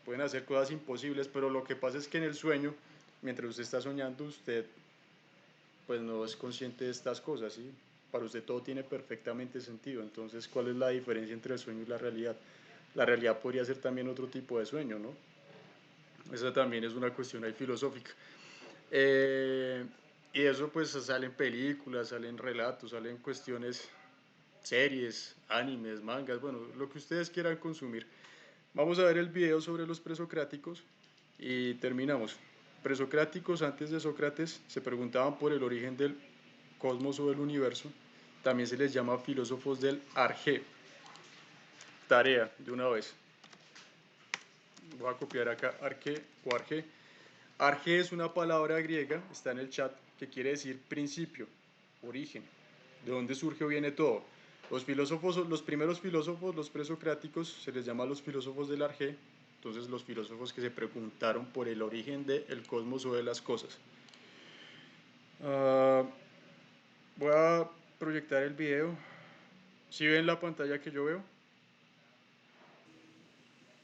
pueden hacer cosas imposibles, pero lo que pasa es que en el sueño, mientras usted está soñando, usted pues no es consciente de estas cosas, ¿sí? Para usted todo tiene perfectamente sentido. Entonces, ¿cuál es la diferencia entre el sueño y la realidad? La realidad podría ser también otro tipo de sueño, ¿no? Esa también es una cuestión ahí filosófica. Y eso pues salen películas, salen relatos, salen cuestiones, series, animes, mangas, bueno, lo que ustedes quieran consumir. Vamos a ver el video sobre los presocráticos y terminamos. Presocráticos, antes de Sócrates, se preguntaban por el origen del cosmos o del universo. También se les llama filósofos del Arjé. Tarea, de una vez. Voy a copiar acá Arjé o Arjé. Arjé es una palabra griega, está en el chat, que quiere decir principio, origen, de dónde surge o viene todo. Los primeros filósofos, los presocráticos, se les llama los filósofos del Arjé, entonces los filósofos que se preguntaron por el origen del cosmos o de las cosas. Voy a proyectar el video. ¿Sí ven la pantalla que yo veo?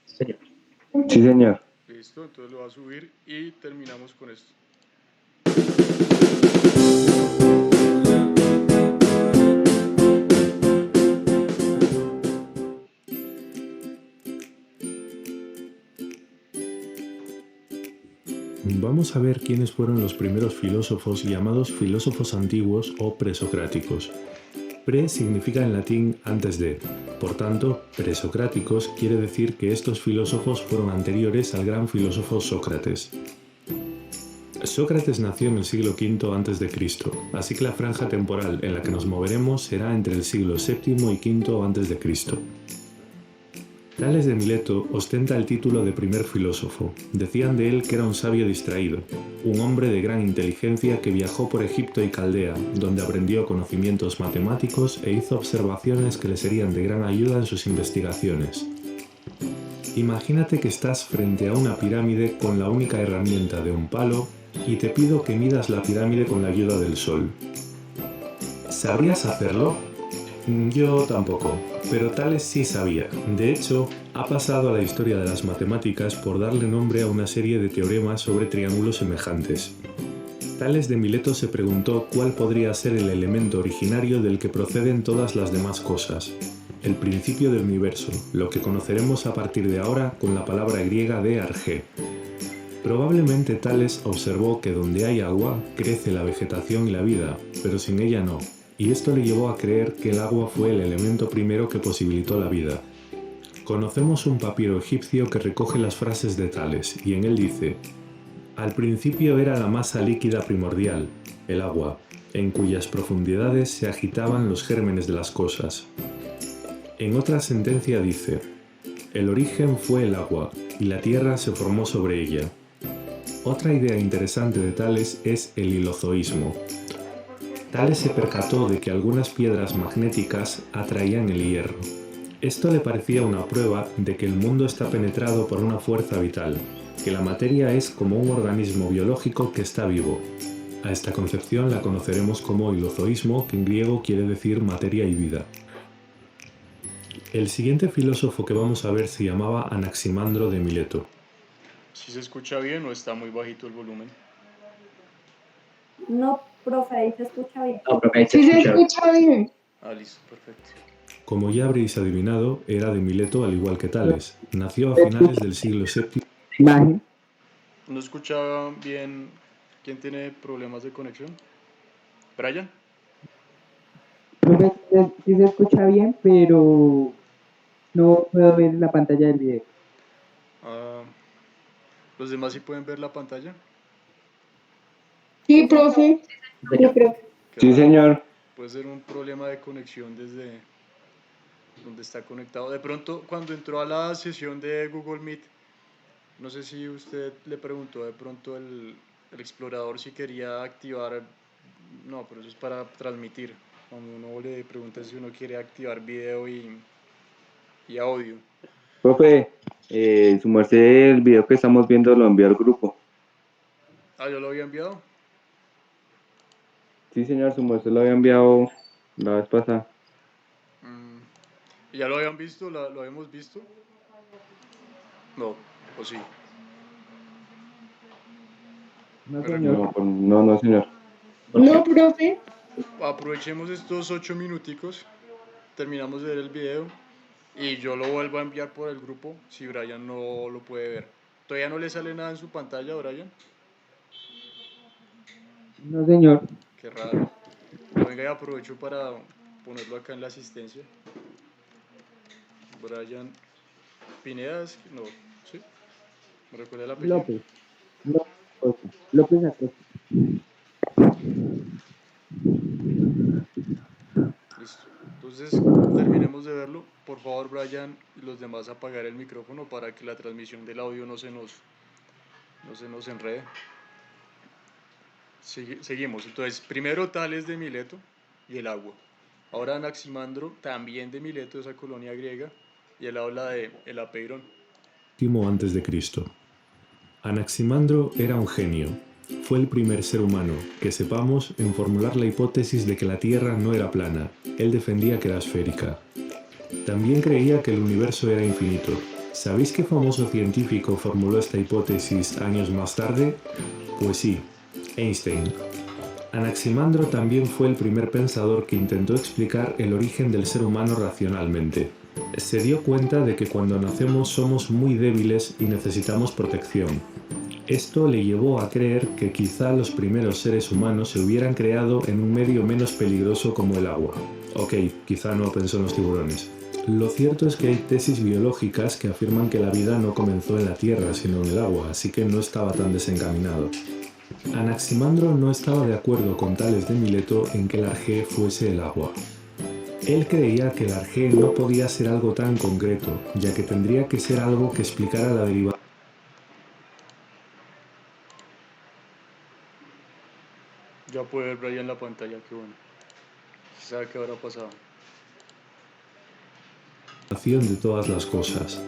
Señor. Sí, señor. Listo, entonces lo voy a subir y terminamos con esto. Vamos a ver quiénes fueron los primeros filósofos llamados filósofos antiguos o presocráticos. Pre significa en latín antes de. Por tanto, presocráticos quiere decir que estos filósofos fueron anteriores al gran filósofo Sócrates. Sócrates nació en el siglo V a.C., así que la franja temporal en la que nos moveremos será entre el siglo VII y V a.C. Tales de Mileto ostenta el título de primer filósofo. Decían de él que era un sabio distraído, un hombre de gran inteligencia que viajó por Egipto y Caldea, donde aprendió conocimientos matemáticos e hizo observaciones que le serían de gran ayuda en sus investigaciones. Imagínate que estás frente a una pirámide con la única herramienta de un palo y te pido que midas la pirámide con la ayuda del sol. ¿Sabrías hacerlo? Yo tampoco, pero Tales sí sabía. De hecho, ha pasado a la historia de las matemáticas por darle nombre a una serie de teoremas sobre triángulos semejantes. Tales de Mileto se preguntó cuál podría ser el elemento originario del que proceden todas las demás cosas, el principio del universo, lo que conoceremos a partir de ahora con la palabra griega de argé. Probablemente Tales observó que donde hay agua crece la vegetación y la vida, pero sin ella no. Y esto le llevó a creer que el agua fue el elemento primero que posibilitó la vida. Conocemos un papiro egipcio que recoge las frases de Tales, y en él dice: al principio era la masa líquida primordial, el agua, en cuyas profundidades se agitaban los gérmenes de las cosas. En otra sentencia dice: el origen fue el agua, y la tierra se formó sobre ella. Otra idea interesante de Tales es el hilozoísmo. Tales se percató de que algunas piedras magnéticas atraían el hierro. Esto le parecía una prueba de que el mundo está penetrado por una fuerza vital, que la materia es como un organismo biológico que está vivo. A esta concepción la conoceremos como hilozoísmo, que en griego quiere decir materia y vida. El siguiente filósofo que vamos a ver se llamaba Anaximandro de Mileto. ¿Sí se escucha bien o está muy bajito el volumen? No, profe, ahí se escucha bien. No, pero ahí se Sí se escucha. escucha bien. Ah, listo, perfecto. Como ya habréis adivinado, era de Mileto al igual que Tales. Nació a finales del siglo VII. Imagen. ¿No escucha bien? ¿Quién tiene problemas de conexión? ¿Brian? Profe, sí se escucha bien, pero no puedo ver la pantalla del video. Ah, ¿los demás sí pueden ver la pantalla? Sí, profe. Sí, profe. Qué Sí, raro. señor. Puede ser un problema de conexión desde donde está conectado. De pronto, cuando entró a la sesión de Google Meet, no sé si usted le preguntó de pronto el explorador si quería activar. No, pero eso es para transmitir. Cuando uno le pregunta si uno quiere activar video y audio. Profe, su merced, el video que estamos viendo lo envió al grupo. Ah, ¿yo lo había enviado? Sí, señor, su merced lo había enviado la vez pasada. ¿Y ya lo habían visto? ¿Lo habíamos visto? No, o sí. No, Pero señor. No, señor. No, profe. Aprovechemos estos 8 minuticos, terminamos de ver el video y yo lo vuelvo a enviar por el grupo si Brian no lo puede ver. ¿Todavía no le sale nada en su pantalla, Brian? No, señor. Qué raro. Pero venga, y aprovecho para ponerlo acá en la asistencia. Brian Pinedas, no, ¿sí? ¿Me recuerda el apellido? López. López Acosta. Listo. Entonces, terminemos de verlo. Por favor, Brian y los demás apagar el micrófono para que la transmisión del audio no se nos enrede. Seguimos. Entonces, primero Tales de Mileto y el agua. Ahora Anaximandro, también de Mileto, esa colonia griega, y él habla de el apeirón. Antes de Cristo. Anaximandro era un genio. Fue el primer ser humano, que sepamos, en formular la hipótesis de que la Tierra no era plana. Él defendía que era esférica. También creía que el universo era infinito. ¿Sabéis qué famoso científico formuló esta hipótesis años más tarde? Pues sí, Einstein. Anaximandro también fue el primer pensador que intentó explicar el origen del ser humano racionalmente. Se dio cuenta de que cuando nacemos somos muy débiles y necesitamos protección. Esto le llevó a creer que quizá los primeros seres humanos se hubieran creado en un medio menos peligroso como el agua. Ok, quizá no pensó en los tiburones. Lo cierto es que hay tesis biológicas que afirman que la vida no comenzó en la Tierra, sino en el agua, así que no estaba tan desencaminado. Anaximandro no estaba de acuerdo con Tales de Mileto en que el arjé fuese el agua. Él creía que el arjé no podía ser algo tan concreto, ya que tendría que ser algo que explicara la derivación Ya puede ver Brian en la pantalla, qué bueno. ¿Sabe qué habrá pasado? de todas las cosas.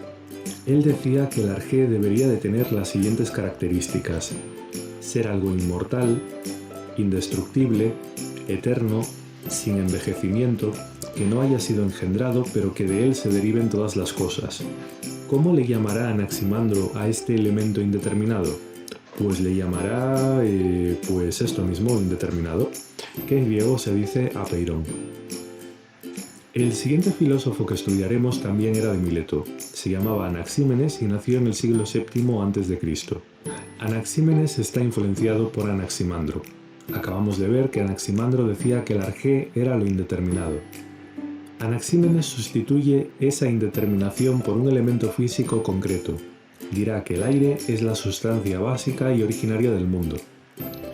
Él decía que el arjé debería de tener las siguientes características: ser algo inmortal, indestructible, eterno, sin envejecimiento, que no haya sido engendrado, pero que de él se deriven todas las cosas. ¿Cómo le llamará Anaximandro a este elemento indeterminado? Pues le llamará, pues esto mismo, indeterminado, que en griego se dice apeiron. El siguiente filósofo que estudiaremos también era de Mileto. Se llamaba Anaxímenes y nació en el siglo VII a.C. Anaxímenes está influenciado por Anaximandro. Acabamos de ver que Anaximandro decía que el arjé era lo indeterminado. Anaxímenes sustituye esa indeterminación por un elemento físico concreto. Dirá que el aire es la sustancia básica y originaria del mundo.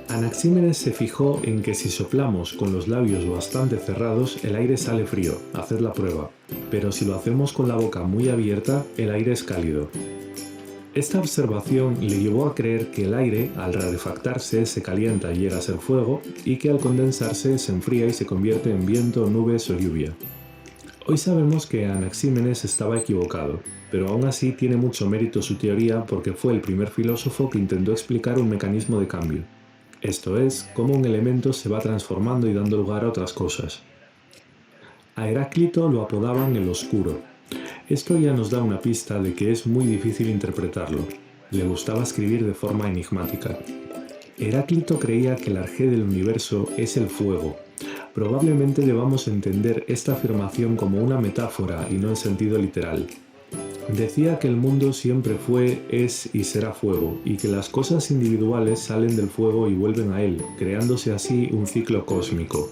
Anaxímenes se fijó en que si soplamos con los labios bastante cerrados, el aire sale frío, haced la prueba, pero si lo hacemos con la boca muy abierta, el aire es cálido. Esta observación le llevó a creer que el aire, al rarefactarse, se calienta y llega a ser fuego, y que al condensarse se enfría y se convierte en viento, nubes o lluvia. Hoy sabemos que Anaxímenes estaba equivocado, pero aún así tiene mucho mérito su teoría porque fue el primer filósofo que intentó explicar un mecanismo de cambio. Esto es, cómo un elemento se va transformando y dando lugar a otras cosas. A Heráclito lo apodaban el Oscuro. Esto ya nos da una pista de que es muy difícil interpretarlo. Le gustaba escribir de forma enigmática. Heráclito creía que el arjé del universo es el fuego. Probablemente debamos entender esta afirmación como una metáfora y no en sentido literal. Decía que el mundo siempre fue, es y será fuego, y que las cosas individuales salen del fuego y vuelven a él, creándose así un ciclo cósmico.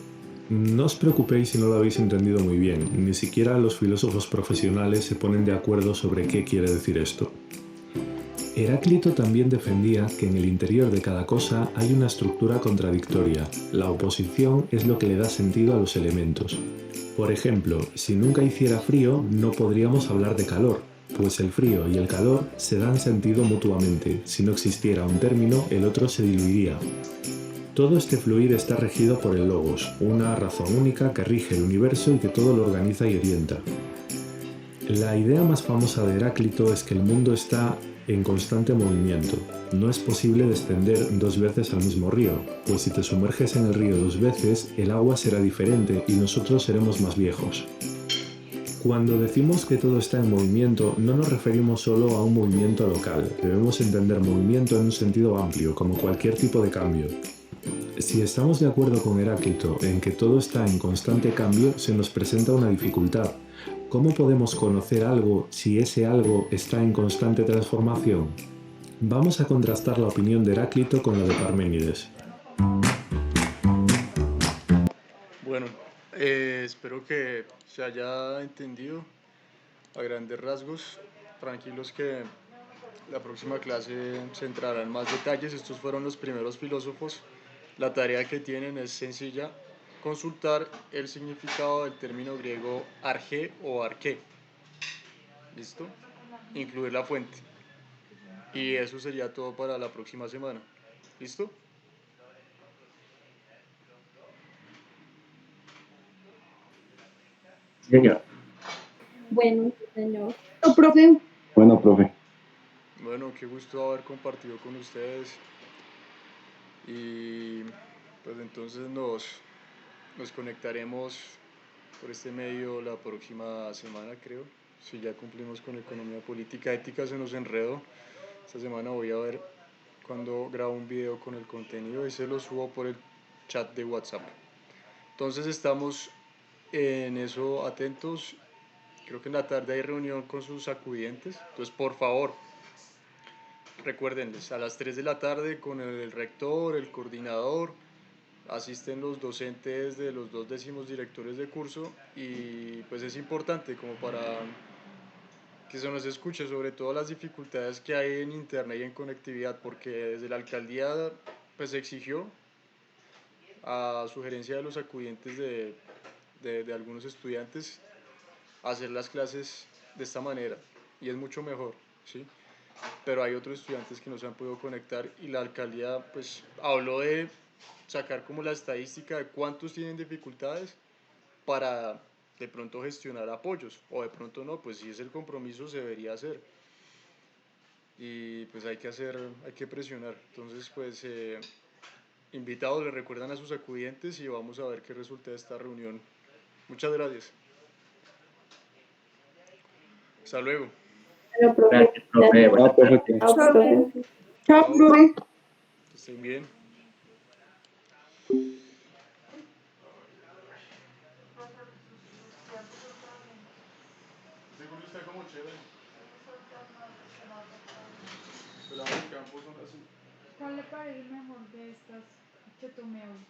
No os preocupéis si no lo habéis entendido muy bien, ni siquiera los filósofos profesionales se ponen de acuerdo sobre qué quiere decir esto. Heráclito también defendía que en el interior de cada cosa hay una estructura contradictoria. La oposición es lo que le da sentido a los elementos. Por ejemplo, si nunca hiciera frío, no podríamos hablar de calor, pues el frío y el calor se dan sentido mutuamente. Si no existiera un término, el otro se diluiría. Todo este fluir está regido por el logos, una razón única que rige el universo y que todo lo organiza y orienta. La idea más famosa de Heráclito es que el mundo está en constante movimiento. No es posible descender 2 veces al mismo río, pues si te sumerges en el río 2 veces, el agua será diferente y nosotros seremos más viejos. Cuando decimos que todo está en movimiento, no nos referimos solo a un movimiento local. Debemos entender movimiento en un sentido amplio, como cualquier tipo de cambio. Si estamos de acuerdo con Heráclito en que todo está en constante cambio, se nos presenta una dificultad. ¿Cómo podemos conocer algo si ese algo está en constante transformación? Vamos a contrastar la opinión de Heráclito con la de Parménides. Bueno, espero que se haya entendido a grandes rasgos. Tranquilos que la próxima clase se entrará en más detalles. Estos fueron los primeros filósofos. La tarea que tienen es sencilla: consultar el significado del término griego arjé o arqué. ¿Listo? Incluir la fuente. Y eso sería todo para la próxima semana. ¿Listo? Señor, Bueno, señor. ¿No, profe? Bueno, profe. Bueno, qué gusto haber compartido con ustedes. Y pues entonces nos conectaremos por este medio la próxima semana, creo. Si ya cumplimos con economía política, ética se nos enredó. Esta semana voy a ver cuando grabo un video con el contenido y se lo subo por el chat de WhatsApp. Entonces estamos en eso atentos. Creo que en la tarde hay reunión con sus acudientes. Entonces, por favor, recuérdenles, a las 3 de la tarde con el rector, el coordinador, asisten los docentes de los 2 décimos directores de curso y pues es importante como para que se nos escuche sobre todo las dificultades que hay en internet y en conectividad, porque desde la alcaldía pues se exigió a sugerencia de los acudientes de algunos estudiantes hacer las clases de esta manera y es mucho mejor, ¿sí? Pero hay otros estudiantes que no se han podido conectar y la alcaldía pues habló de sacar como la estadística de cuántos tienen dificultades para de pronto gestionar apoyos o de pronto no, pues si es el compromiso se debería hacer y pues hay que presionar. Entonces pues invitados le recuerdan a sus acudientes y vamos a ver qué resulta de esta reunión. Muchas gracias. Hasta luego. Bueno, profe, Gracias, profe. gracias. Ah, profe, que- Chao, profe. Chao, Chao. profe. Que estén bien. Seguro está como chévere. Pero los campos son así. ¿Cuál le parece mejor de estas que tomé hoy?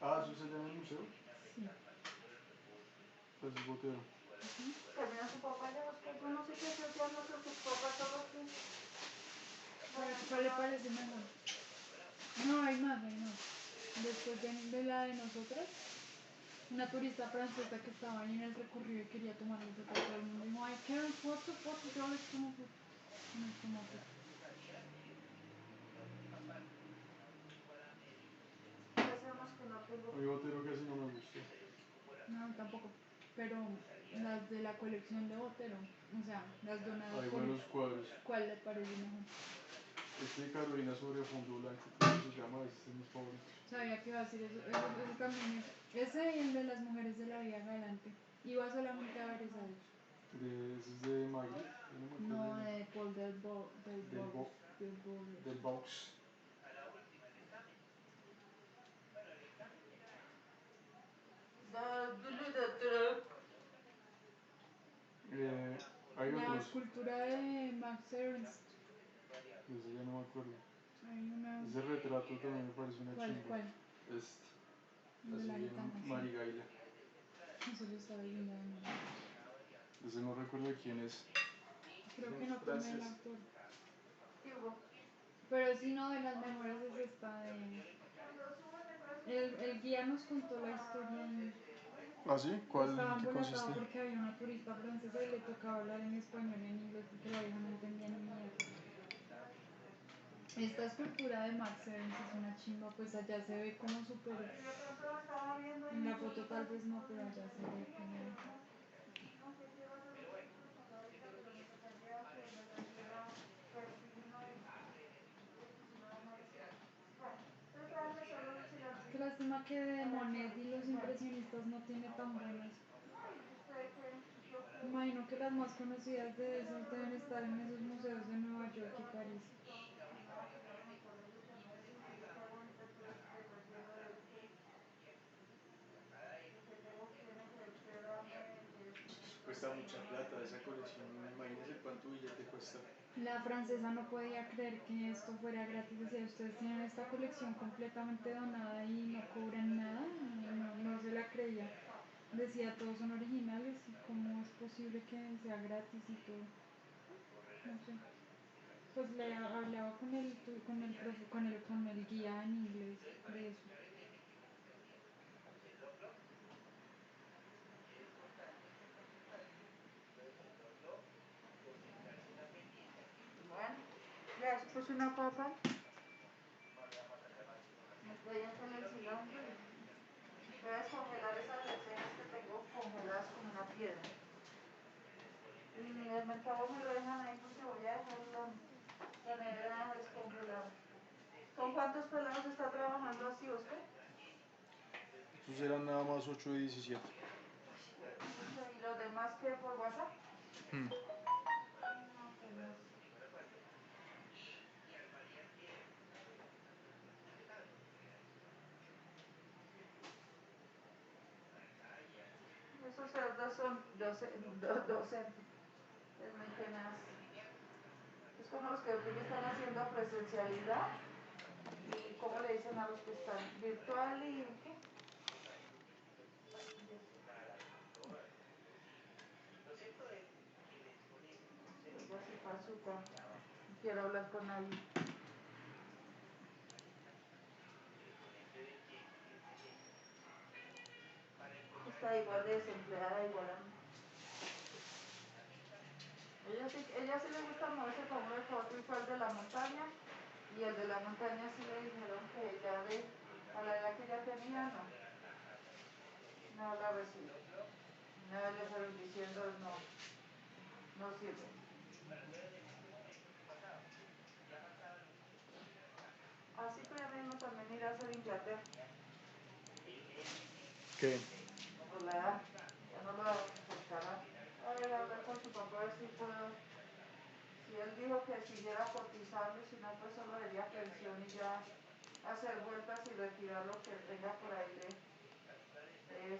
Ah, ¿eso es allá en el museo? Sí. Pues es botero. ¿Cuál le parece mejor? No, hay más, hay más. Después de la de nosotras, una turista francesa que estaba ahí en el recorrido y quería tomar foto. Todo el mundo dijo, ay, quiero foto, yo les tomo foto. No tomo foto. A mí botero casi no me gusta. No, tampoco. Pero las de la colección de Botero, o sea, las donadas Hay por buenos cuadros. ¿cuál le parece mejor? Este de Carolina sobre fondo blanco, ¿cómo se llama? Este es mi favorito. Sabía que iba a decir eso, eso también es. Ese y el de las mujeres de la vida galante. Iba solamente a ver esa de hecho. Ese es de Magritte, yo no me No, acuerdo. de Paul Del box. Hay La otros. escultura de Max Ernst. Ese ya no me acuerdo. Hay una. Ese retrato también me parece una ¿Cuál? chimba. ¿Cuál? Este. El de Así la bien gitana, sí. Marigaila. Eso lo estaba viendo de nuevo. Ese no recuerdo quién es. Creo que no tomé el Francés. autor. Pero si no, de las mejores es esta de. El guía nos contó la historia y ¿Ah, sí? ¿Cuál? estaba ¿Qué embolatado consiste? porque había una turista francesa y le tocaba hablar en español y en inglés porque la vieja no entendía ni mierda. Esta escultura de Max Ernst es una chimba, pues allá se ve como súper. En la foto tal vez no, pero allá se ve como. Qué lástima que de Monet y los impresionistas no tiene tan buenas. Imagino que las más conocidas de esos deben estar en esos museos de Nueva York y París. Cuesta mucha plata esa colección. Imagínense cuánto billete cuesta. La francesa no podía creer que esto fuera gratis. Decía, ustedes tienen esta colección completamente donada y no cobran nada. No se la creía. Decía, todos son originales y cómo es posible que sea gratis y todo. No sé. Pues le hablaba con el guía en inglés de eso. Bueno, ya eso puse una papa. Me estoy con el cilantro y voy a descongelar esas lentejas que tengo congeladas con una piedra. Y en el mercado me lo dejan ahí porque voy a dejar la nevera descongelada. ¿Con cuántos pelados está trabajando así usted? Esos eran nada más 8 de 17. ¿Y los demás qué, por WhatsApp? Hmm. Esos cerdos son docentes. Es muy tenaz. Es como los que están haciendo presencialidad. ¿Y cómo le dicen a los que están virtual y qué? Ya se pasuta. Quiero hablar con alguien. Está igual de desempleada, igual a mí. Ella sí le gusta moverse para uno y para otro, y fue el de la montaña. Y el de la montaña sí le dijeron que ya a la edad que ya tenía, no la recibe. Una vez le fueron diciendo, no sirve. Así que ya mismo también irá a hacer Inglaterra. ¿Qué? Por la edad, ya no lo aceptará. A ver, hablar con su papá, a ver si puedo. Si él dijo que siguiera cotizando, si no, pues solo daría pensión y ya hacer vueltas y retirar lo que tenga por ahí de